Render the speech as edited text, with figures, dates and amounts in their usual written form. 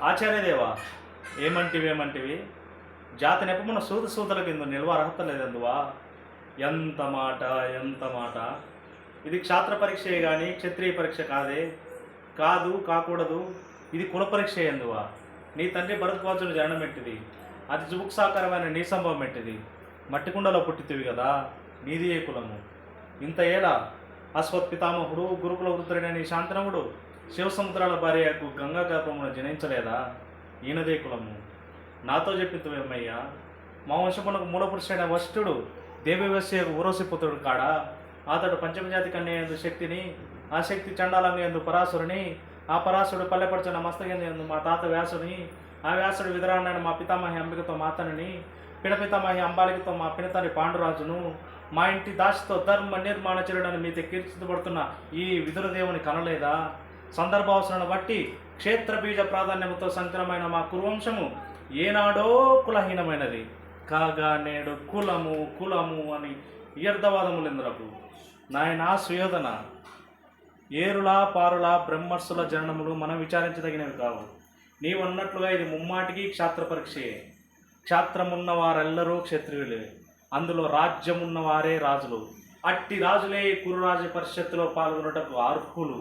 ఆచార్యదేవా, ఏమంటివి జాతి నెపమున సూత సూతల కింద నిల్వ అర్హత లేదందువా. ఎంత మాట, ఎంత మాట. ఇది క్షాత్ర పరీక్షయే కానీ క్షత్రియ పరీక్ష కాదే. కాదు, కాకూడదు. ఇది కుల పరీక్ష ఎందువా. నీ తండ్రి భరద్వాజుడు జననం ఎట్టిది, అది జుగుప్సాకరమైన నీ సంభవం ఎట్టిది. మట్టికుండలో పుట్టితివి కదా, నీది ఏ కులము. ఇంత ఏలా అశ్వత్ పితామహుడు గురుకుల వృద్ధుడైన నీ శాంతనముడు శివసముద్రాల భార్యకు గంగా గర్భమును జనించలేదా, ఈయనదే కులము. నాతో చెప్పితువేమయ్యా. మా వంశమునకు మూలపురుషుడైన వశిష్ఠుడు దేవవశ్యకు ఊరోసిపుత్రుడు కాడా. అతడు పంచమజాతి కన్యందు శక్తిని, ఆ శక్తి చండాలంగందు పరాశురుని, ఆ పరాశుడు పల్లెపరచిన మస్తకందు మా తాత వ్యాసుని, ఆ వ్యాసుడు విధరాన్నైన మా పితామహి అంబికతో మాతనిని, పిడపితామహి అంబాలికతో మా పినతని పాండురాజును, మా ఇంటి దాశతో ధర్మ నిర్మాణ చరుడని మీతో కీర్తించబడుతున్న ఈ విదురదేవుని కనలేదా. సందర్భావసరాలను బట్టి క్షేత్రబీజ ప్రాధాన్యముతో సంకరమైన మా కురువంశము ఏనాడో కులహీనమైనది కాగా నేడు కులము కులము అని వ్యర్థవాదములెందులకు. నాయనా సుయోధన, ఏరులా పారులా బ్రహ్మర్షుల జననములు మనం విచారించదగినవి కావు. నీవన్నట్లుగా ఇది ముమ్మాటికి క్షాత్ర పరీక్షయే. క్షాత్రమున్న వారెల్లరూ క్షత్రియులే, అందులో రాజ్యమున్నవారే రాజులు. అట్టి రాజులే కురురాజ పరిషత్తులో పాల్గొనటకు అర్హులు.